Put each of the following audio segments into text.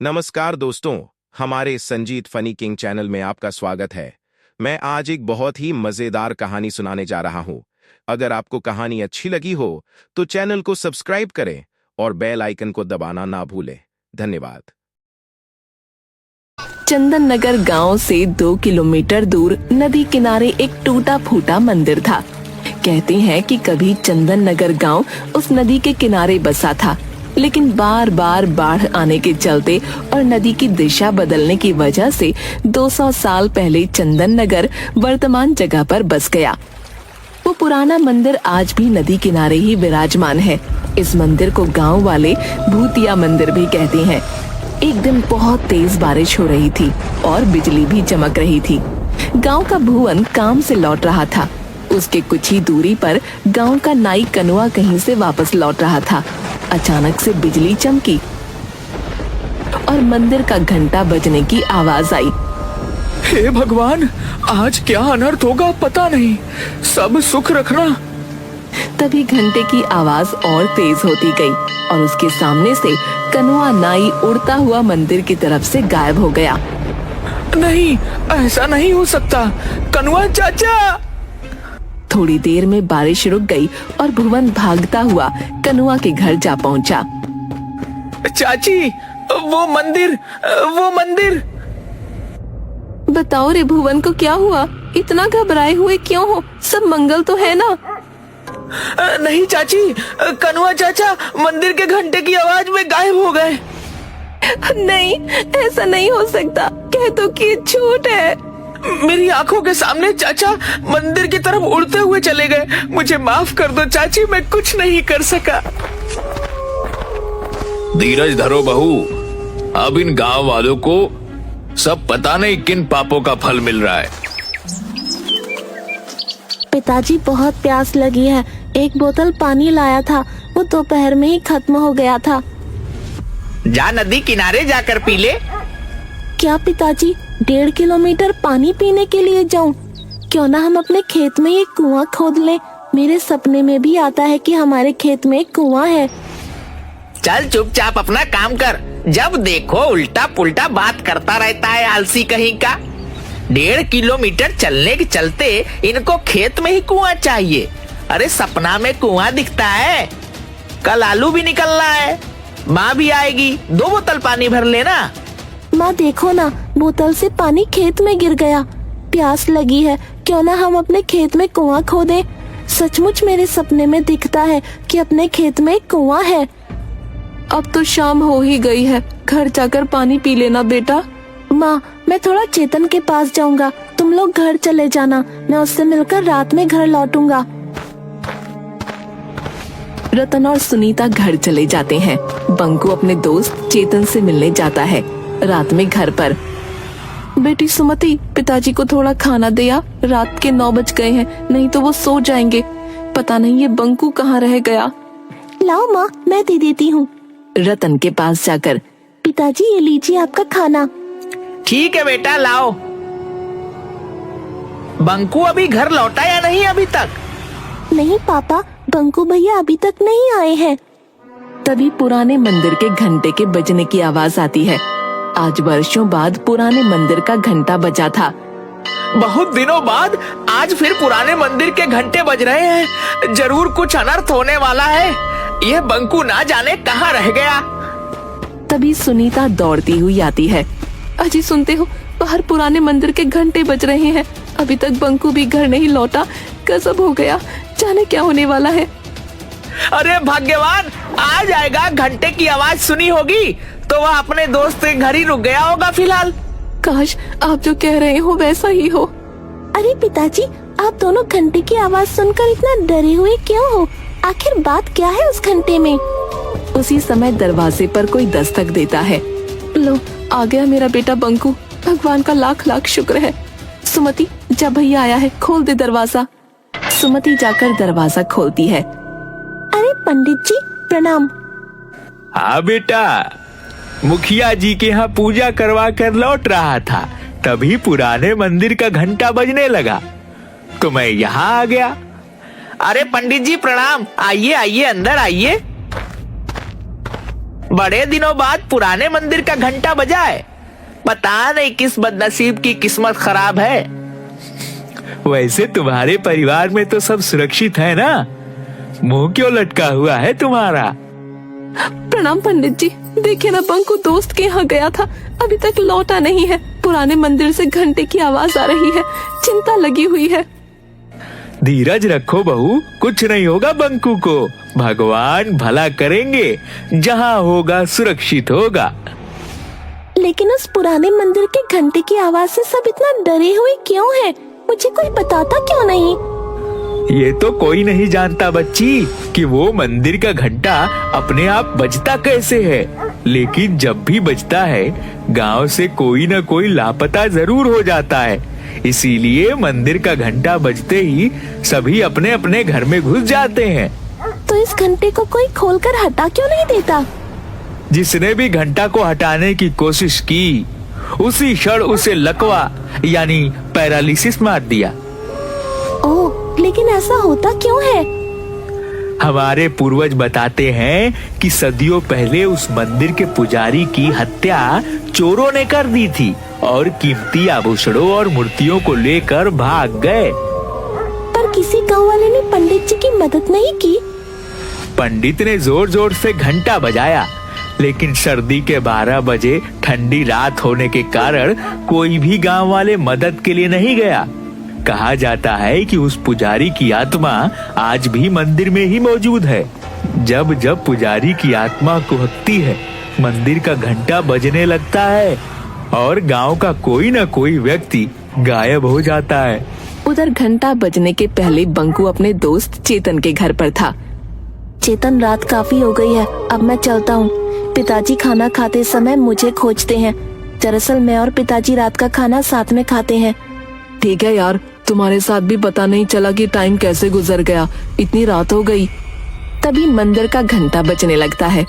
नमस्कार दोस्तों, हमारे संजीत फनी किंग चैनल में आपका स्वागत है। मैं आज एक बहुत ही मजेदार कहानी सुनाने जा रहा हूं। अगर आपको कहानी अच्छी लगी हो तो चैनल को सब्सक्राइब करें और बेल आइकन को दबाना ना भूलें। धन्यवाद। चंदन नगर गांव से 2 किलोमीटर दूर नदी किनारे एक टूटा फूटा मंदिर था। कहते हैं कि कभी चंदन नगर गांव उस नदी के किनारे बसा था, लेकिन बार बार बाढ़ आने के चलते और नदी की दिशा बदलने की वजह से 200 साल पहले चंदन नगर वर्तमान जगह पर बस गया। वो पुराना मंदिर आज भी नदी किनारे ही विराजमान है। इस मंदिर को गांव वाले भूतिया मंदिर भी कहते हैं। एक दिन बहुत तेज बारिश हो रही थी और बिजली भी चमक रही थी। गांव का भुवन काम से लौट रहा था। उसके कुछ ही दूरी पर गांव का नाई कनुआ कहीं से वापस लौट रहा था। अचानक से बिजली चमकी और मंदिर का घंटा बजने की आवाज आई। हे भगवान, आज क्या अनर्थ होगा पता नहीं, सब सुख रखना। तभी घंटे की आवाज और तेज होती गई और उसके सामने से कनुआ नाई उड़ता हुआ मंदिर की तरफ से गायब हो गया। नहीं, ऐसा नहीं हो सकता। कनुआ चाचा! थोड़ी देर में बारिश रुक गई और भुवन भागता हुआ कनुआ के घर जा पहुंचा। चाची, वो मंदिर। बताओ रे भुवन को क्या हुआ? इतना घबराए हुए क्यों हो? सब मंगल तो है ना? नहीं चाची, कनुआ चाचा मंदिर के घंटे की आवाज में गायब हो गए। नहीं, ऐसा नहीं हो सकता। कह तो कि झूठ है। मेरी आंखों के सामने चाचा मंदिर की तरफ उड़ते हुए चले गए। मुझे माफ कर दो चाची, मैं कुछ नहीं कर सका। धीरज धरो बहू, अब इन गांव वालों को सब पता नहीं किन पापों का फल मिल रहा है। पिताजी, बहुत प्यास लगी है। एक बोतल पानी लाया था, वो दोपहर में ही खत्म हो गया था। जा नदी किनारे जाकर पी ले। क्या पिताजी, 1.5 किलोमीटर पानी पीने के लिए जाऊं? क्यों ना हम अपने खेत में एक कुआं खोद लें। मेरे सपने में भी आता है कि हमारे खेत में एक कुआं है। चल चुपचाप अपना काम कर। जब देखो उल्टा पुल्टा बात करता रहता है, आलसी कहीं का। 1.5 किलोमीटर चलने के चलते इनको खेत में ही कुआं चाहिए। अरे सपना में कुआं दिखता है? कल आलू भी निकलना है, माँ भी आएगी, 2 बोतल पानी भर लेना। माँ देखो ना, बोतल से पानी खेत में गिर गया। प्यास लगी है, क्यों ना हम अपने खेत में कुआं खोदें। सचमुच मेरे सपने में दिखता है कि अपने खेत में एक कुआं है। अब तो शाम हो ही गई है, घर जाकर पानी पी लेना बेटा। माँ, मैं थोड़ा चेतन के पास जाऊंगा, तुम लोग घर चले जाना। मैं उससे मिलकर रात में घर लौटूंगा। रतन और सुनीता घर चले जाते हैं। बंकू अपने दोस्त चेतन से मिलने जाता है। रात में घर पर, बेटी सुमति, पिताजी को थोड़ा खाना दे आ। रात के 9 बज गए हैं, नहीं तो वो सो जाएंगे। पता नहीं ये बंकू कहाँ रह गया। लाओ माँ, मैं दे देती हूँ। रतन के पास जाकर, पिताजी ये लीजिए आपका खाना। ठीक है बेटा, लाओ। बंकू अभी घर लौटा या नहीं अभी तक? नहीं पापा, बंकू भैया अभी तक नहीं आए हैं। तभी पुराने मंदिर के घंटे के बजने की आवाज आती है। आज वर्षों बाद पुराने मंदिर का घंटा बजा था। बहुत दिनों बाद आज फिर पुराने मंदिर के घंटे बज रहे हैं। जरूर कुछ अनर्थ होने वाला है। यह बंकू ना जाने कहाँ रह गया। तभी सुनीता दौड़ती हुई आती है। अजी सुनते हो, बाहर पुराने मंदिर के घंटे बज रहे हैं। अभी तक बंकू भी घर नहीं लौटा। गजब हो गया, जाने क्या होने वाला है। अरे भाग्यवान, आ जाएगा। घंटे की आवाज सुनी होगी तो वह अपने दोस्त के घर ही रुक गया होगा फिलहाल। काश आप जो कह रहे हो वैसा ही हो। अरे पिताजी, आप दोनों घंटे की आवाज सुनकर इतना डरे हुए क्यों हो? आखिर बात क्या है उस घंटे में? उसी समय दरवाजे पर कोई दस्तक देता है। लो, आ गया मेरा बेटा बंकू। भगवान का लाख लाख शुक्र है। सुमति, जब भैया आया है, खोल दे दरवाजा। सुमति जाकर दरवाजा खोलती है। अरे पंडित जी, प्रणाम। हाँ बेटा, मुखिया जी के यहाँ पूजा करवा कर लौट रहा था, तभी पुराने मंदिर का घंटा बजने लगा तो मैं यहाँ आ गया। अरे पंडित जी प्रणाम। आइए आइए, अंदर आइए। बड़े दिनों बाद पुराने मंदिर का घंटा बजा है। पता नहीं किस बदनसीब की किस्मत खराब है। वैसे तुम्हारे परिवार में तो सब सुरक्षित है ना? मुंह क्यों लटका हुआ है तुम्हारा? प्रणाम पंडित जी। देखिए ना, बंकू दोस्त के यहाँ गया था, अभी तक लौटा नहीं है। पुराने मंदिर से घंटे की आवाज आ रही है, चिंता लगी हुई है। धीरज रखो बहू, कुछ नहीं होगा बंकू को। भगवान भला करेंगे, जहाँ होगा सुरक्षित होगा। लेकिन उस पुराने मंदिर के घंटे की आवाज से सब इतना डरे हुए क्यों हैं? मुझे कोई बताता क्यों नहीं? ये तो कोई नहीं जानता बच्ची कि वो मंदिर का घंटा अपने आप बजता कैसे है, लेकिन जब भी बजता है गांव से कोई न कोई लापता जरूर हो जाता है। इसीलिए मंदिर का घंटा बजते ही सभी अपने अपने घर में घुस जाते हैं। तो इस घंटे को कोई खोलकर हटा क्यों नहीं देता? जिसने भी घंटा को हटाने की कोशिश की, उसी क्षण उसे लकवा यानी पैरालिसिस मार दिया। ओह, लेकिन ऐसा होता क्यों है? हमारे पूर्वज बताते हैं कि सदियों पहले उस मंदिर के पुजारी की हत्या चोरों ने कर दी थी और कीमती आभूषणों और मूर्तियों को लेकर भाग गए। पर किसी गांव वाले ने पंडित जी की मदद नहीं की? पंडित ने जोर जोर से घंटा बजाया, लेकिन सर्दी के 12 बजे ठंडी रात होने के कारण कोई भी गांव वाले मदद के लिए नहीं गया। कहा जाता है कि उस पुजारी की आत्मा आज भी मंदिर में ही मौजूद है। जब जब पुजारी की आत्मा कुहकती है, मंदिर का घंटा बजने लगता है और गांव का कोई न कोई व्यक्ति गायब हो जाता है। उधर घंटा बजने के पहले बंकू अपने दोस्त चेतन के घर पर था। चेतन, रात काफी हो गई है, अब मैं चलता हूँ। पिताजी खाना खाते समय मुझे खोजते हैं। दरअसल मैं और पिताजी रात का खाना साथ में खाते हैं। ठीक है यार, तुम्हारे साथ भी पता नहीं चला कि टाइम कैसे गुजर गया, इतनी रात हो गई। तभी मंदिर का घंटा बजने लगता है।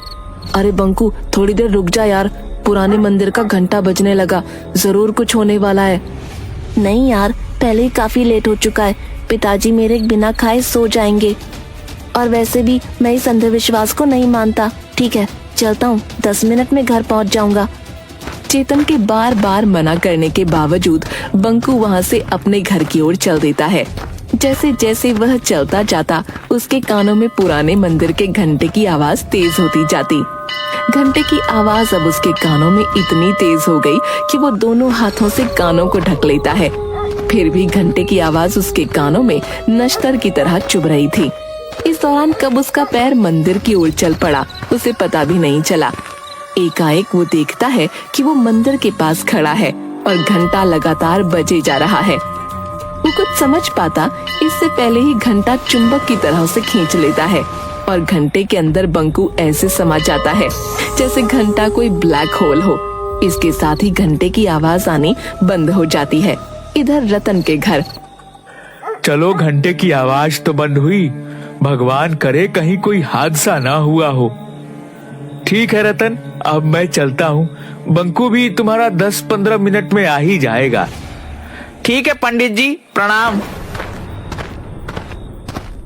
अरे बंकू, थोड़ी देर रुक जा यार, पुराने मंदिर का घंटा बजने लगा, जरूर कुछ होने वाला है। नहीं यार, पहले ही काफी लेट हो चुका है। पिताजी मेरे बिना खाए सो जाएंगे, और वैसे भी मैं इस अंधविश्वास को नहीं मानता। ठीक है, चलता हूँ, 10 मिनट में घर पहुँच जाऊंगा। चेतन के बार बार मना करने के बावजूद बंकू वहाँ से अपने घर की ओर चल देता है। जैसे जैसे वह चलता जाता, उसके कानों में पुराने मंदिर के घंटे की आवाज तेज होती जाती। घंटे की आवाज अब उसके कानों में इतनी तेज हो गई कि वो दोनों हाथों से कानों को ढक लेता है। फिर भी घंटे की आवाज उसके कानों में नश्तर की तरह चुभ रही थी। इस दौरान कब उसका पैर मंदिर की ओर चल पड़ा, उसे पता भी नहीं चला। एकाएक वो देखता है कि वो मंदिर के पास खड़ा है और घंटा लगातार बजे जा रहा है। वो कुछ समझ पाता इससे पहले ही घंटा चुंबक की तरह उसे खींच लेता है और घंटे के अंदर बंकू ऐसे समा जाता है जैसे घंटा कोई ब्लैक होल हो। इसके साथ ही घंटे की आवाज आनी बंद हो जाती है। इधर रतन के घर। चलो, घंटे की आवाज तो बंद हुई, भगवान करे कहीं कोई हादसा ना हुआ हो। ठीक है रतन, अब मैं चलता हूँ। बंकू भी तुम्हारा 10-15 मिनट में आ ही जाएगा। ठीक है पंडित जी, प्रणाम।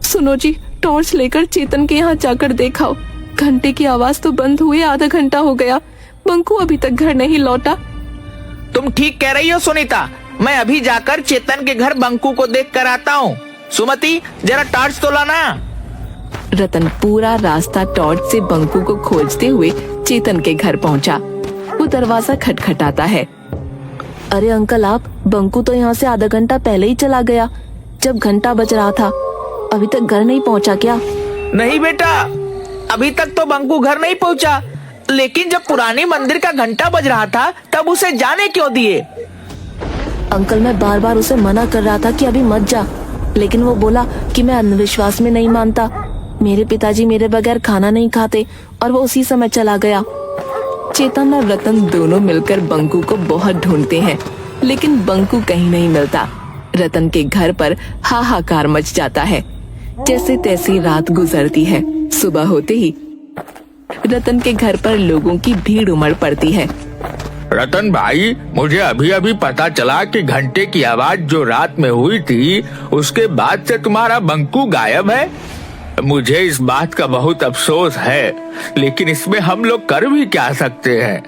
सुनो जी, टॉर्च लेकर चेतन के यहाँ जाकर देखाओ। घंटे की आवाज तो बंद हुए आधा घंटा हो गया, बंकू अभी तक घर नहीं लौटा। तुम ठीक कह रही हो सुनीता, मैं अभी जाकर चेतन के घर बंकू को देख कर आता हूँ। सुमति, जरा टॉर्च तो लाना। रतन पूरा रास्ता टॉर्च से बंकू को खोजते हुए चेतन के घर पहुंचा। वो दरवाजा खटखटाता है। अरे अंकल, आप, बंकू तो यहाँ से आधा घंटा पहले ही चला गया, जब घंटा बज रहा था। अभी तक घर नहीं पहुँचा क्या? नहीं बेटा, अभी तक तो बंकू घर नहीं पहुँचा, लेकिन जब पुरानी मंदिर का घंटा बज रहा था तब उसे जाने क्यों दिए? अंकल, मैं बार बार उसे मना कर रहा था कि अभी मत जा, लेकिन वो बोला कि मैं अंधविश्वास में नहीं मानता। मेरे पिताजी मेरे बगैर खाना नहीं खाते और वो उसी समय चला गया। चेतन और रतन दोनों मिलकर बंकू को बहुत ढूंढते हैं, लेकिन बंकू कहीं नहीं मिलता। रतन के घर पर हाहाकार मच जाता है। जैसे तैसे रात गुजरती है। सुबह होते ही रतन के घर पर लोगों की भीड़ उमड़ पड़ती है। रतन भाई, मुझे अभी अभी पता चला कि घंटे की आवाज जो रात में हुई थी, उसके बाद से तुम्हारा बंकू गायब है। मुझे इस बात का बहुत अफसोस है, लेकिन इसमें हम लोग कर भी क्या सकते हैं।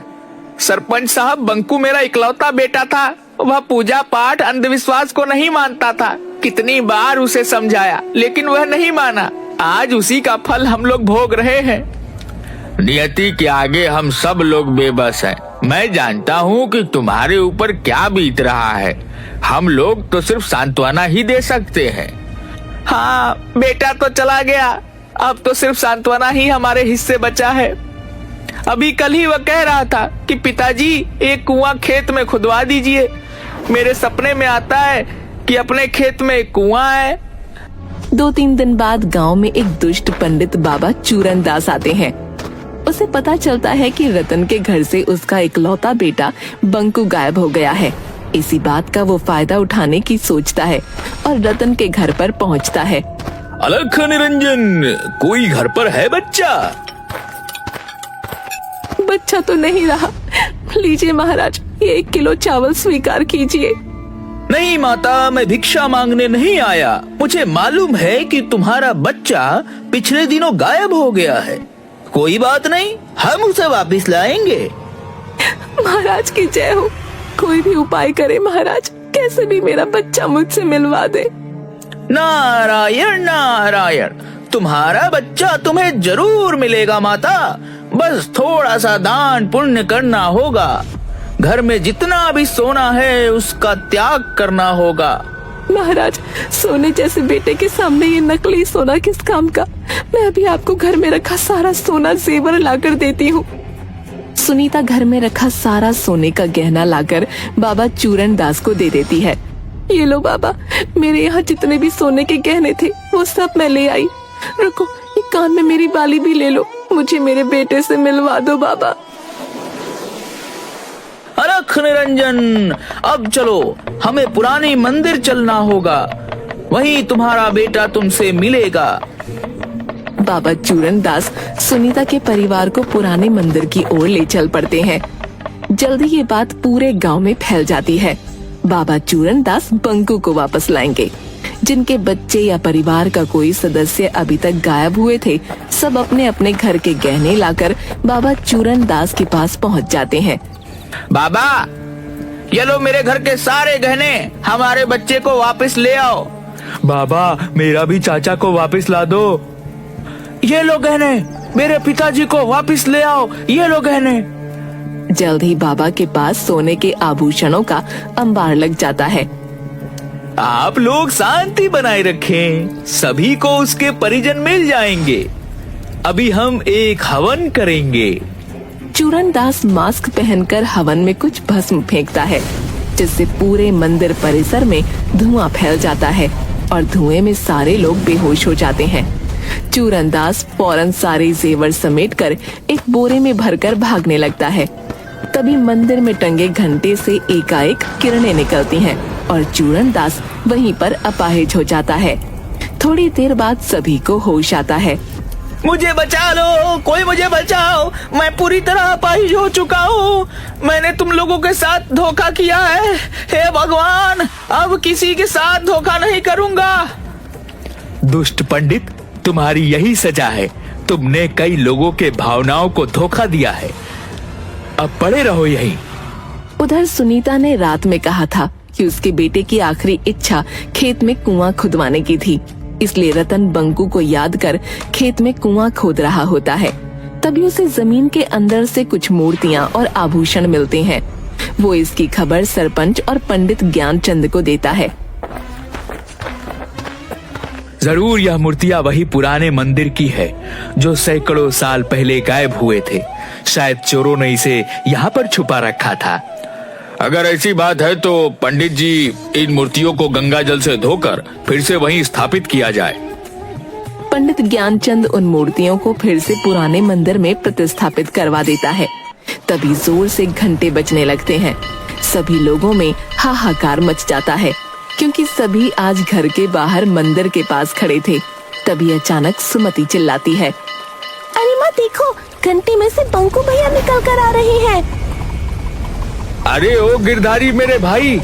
सरपंच साहब, बंकू मेरा इकलौता बेटा था। वह पूजा पाठ अंधविश्वास को नहीं मानता था। कितनी बार उसे समझाया, लेकिन वह नहीं माना। आज उसी का फल हम लोग भोग रहे हैं। नियति के आगे हम सब लोग बेबस हैं। मैं जानता हूँ कि तुम्हारे ऊपर क्या बीत रहा है। हम लोग तो सिर्फ सांत्वना ही दे सकते हैं। हाँ, बेटा तो चला गया, अब तो सिर्फ सांत्वना ही हमारे हिस्से बचा है। अभी कल ही वह कह रहा था कि पिताजी एक कुआं खेत में खुदवा दीजिए। मेरे सपने में आता है कि अपने खेत में एक कुआं है। 2-3 दिन बाद गांव में एक दुष्ट पंडित बाबा चूरन दास आते हैं। उसे पता चलता है कि रतन के घर से उसका इकलौता बेटा बंकू गायब हो गया है। इसी बात का वो फायदा उठाने की सोचता है और रतन के घर पर पहुंचता है। अलख निरंजन, कोई घर पर है बच्चा? बच्चा तो नहीं रहा। लीजिए महाराज, ये 1 किलो चावल स्वीकार कीजिए। नहीं माता, मैं भिक्षा मांगने नहीं आया। मुझे मालूम है कि तुम्हारा बच्चा पिछले दिनों गायब हो गया है। कोई बात नहीं, हम उसे वापस लाएंगे। महाराज की जय हो। कोई भी उपाय करे महाराज, कैसे भी मेरा बच्चा मुझसे मिलवा दे। नारायण नारायण, तुम्हारा बच्चा तुम्हें जरूर मिलेगा माता। बस थोड़ा सा दान पुण्य करना होगा। घर में जितना भी सोना है उसका त्याग करना होगा। महाराज, सोने जैसे बेटे के सामने ये नकली सोना किस काम का। मैं अभी आपको घर में रखा सारा सोना जेवर लाकर देती हूँ। सुनीता घर में रखा सारा सोने का गहना लाकर बाबा चूरन दास को दे देती है। ये लो बाबा, मेरे यहाँ जितने भी सोने के गहने थे वो सब मैं ले आई। रुको, ये कान में मेरी बाली भी ले लो। मुझे मेरे बेटे से मिलवा दो बाबा। अलख निरंजन, अब चलो, हमें पुरानी मंदिर चलना होगा। वहीं तुम्हारा बेटा तुमसे मिलेगा। बाबा चूरन दास सुनीता के परिवार को पुराने मंदिर की ओर ले चल पड़ते हैं। जल्दी ये बात पूरे गांव में फैल जाती है। बाबा चूरन दास बंकू को वापस लाएंगे। जिनके बच्चे या परिवार का कोई सदस्य अभी तक गायब हुए थे, सब अपने अपने घर के गहने लाकर बाबा चूरन दास के पास पहुंच जाते हैं। बाबा, ये लो मेरे घर के सारे गहने, हमारे बच्चे को वापस ले आओ। बाबा, मेरा भी चाचा को वापस ला दो। ये लो गहने, मेरे पिताजी को वापस ले आओ। ये लो गहने। जल्द ही बाबा के पास सोने के आभूषणों का अंबार लग जाता है। आप लोग शांति बनाए रखें, सभी को उसके परिजन मिल जाएंगे। अभी हम एक हवन करेंगे। चूरन दास मास्क पहनकर हवन में कुछ भस्म फेंकता है, जिससे पूरे मंदिर परिसर में धुआं फैल जाता है और धुएं में सारे लोग बेहोश हो जाते हैं। चूरन दास फौरन सारे जेवर समेटकर एक बोरे में भरकर भागने लगता है। तभी मंदिर में टंगे घंटे से एकाएक किरणें निकलती हैं और चूरन दास वहीं पर अपाहिज हो जाता है। थोड़ी देर बाद सभी को होश आता है। मुझे बचा लो, कोई मुझे बचाओ, मैं पूरी तरह अपाहिज हो चुका हूँ। मैंने तुम लोगों के साथ धोखा किया है। हे भगवान, अब किसी के साथ धोखा नहीं करूँगा। दुष्ट पंडित, तुम्हारी यही सजा है। तुमने कई लोगों के भावनाओं को धोखा दिया है। अब पड़े रहो यहीं। उधर सुनीता ने रात में कहा था कि उसके बेटे की आखिरी इच्छा खेत में कुआं खुदवाने की थी। इसलिए रतन बंकू को याद कर खेत में कुआं खोद रहा होता है। तभी उसे जमीन के अंदर से कुछ मूर्तियां और आभूषण मिलते हैं। वो इसकी खबर सरपंच और पंडित ज्ञानचंद को देता है। जरूर यह मूर्तियां वही पुराने मंदिर की है जो सैकड़ों साल पहले गायब हुए थे। शायद चोरों ने इसे यहाँ पर छुपा रखा था। अगर ऐसी बात है तो पंडित जी, इन मूर्तियों को गंगा जल से धोकर फिर से वहीं स्थापित किया जाए। पंडित ज्ञानचंद उन मूर्तियों को फिर से पुराने मंदिर में प्रतिस्थापित करवा देता है। तभी जोर से घंटे बजने लगते हैं। सभी लोगों में हाहाकार मच जाता है, क्योंकि सभी आज घर के बाहर मंदिर के पास खड़े थे। तभी अचानक सुमति चिल्लाती है, अरे माँ देखो, घंटी में से बंकू भैया निकल कर आ रहे हैं। अरे ओ गिरधारी मेरे भाई,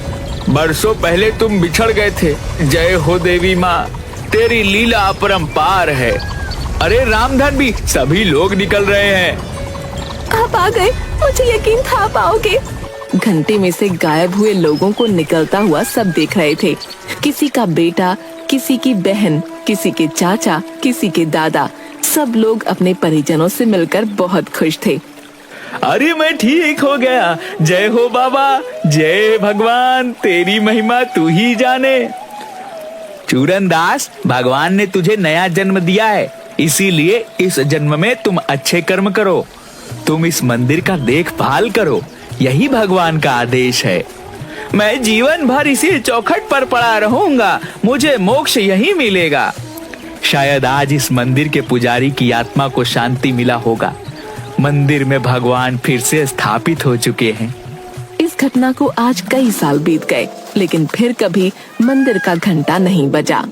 बरसों पहले तुम बिछड़ गए थे। जय हो देवी माँ, तेरी लीला अपरंपार है। अरे रामधन भी, सभी लोग निकल रहे हैं। आप आ गए, मुझे यकीन था आप आओगे। घंटे में से गायब हुए लोगों को निकलता हुआ सब देख रहे थे। किसी का बेटा, किसी की बहन, किसी के चाचा, किसी के दादा, सब लोग अपने परिजनों से मिलकर बहुत खुश थे। अरे मैं ठीक हो गया। जय हो बाबा, जय भगवान, तेरी महिमा तू ही जाने। चूरनदास, भगवान ने तुझे नया जन्म दिया है, इसीलिए इस जन्म में तुम अच्छे कर्म करो। तुम इस मंदिर का देखभाल करो, यही भगवान का आदेश है। मैं जीवन भर इसी चौखट पर पड़ा रहूंगा, मुझे मोक्ष यही मिलेगा। शायद आज इस मंदिर के पुजारी की आत्मा को शांति मिला होगा। मंदिर में भगवान फिर से स्थापित हो चुके हैं। इस घटना को आज कई साल बीत गए, लेकिन फिर कभी मंदिर का घंटा नहीं बजा।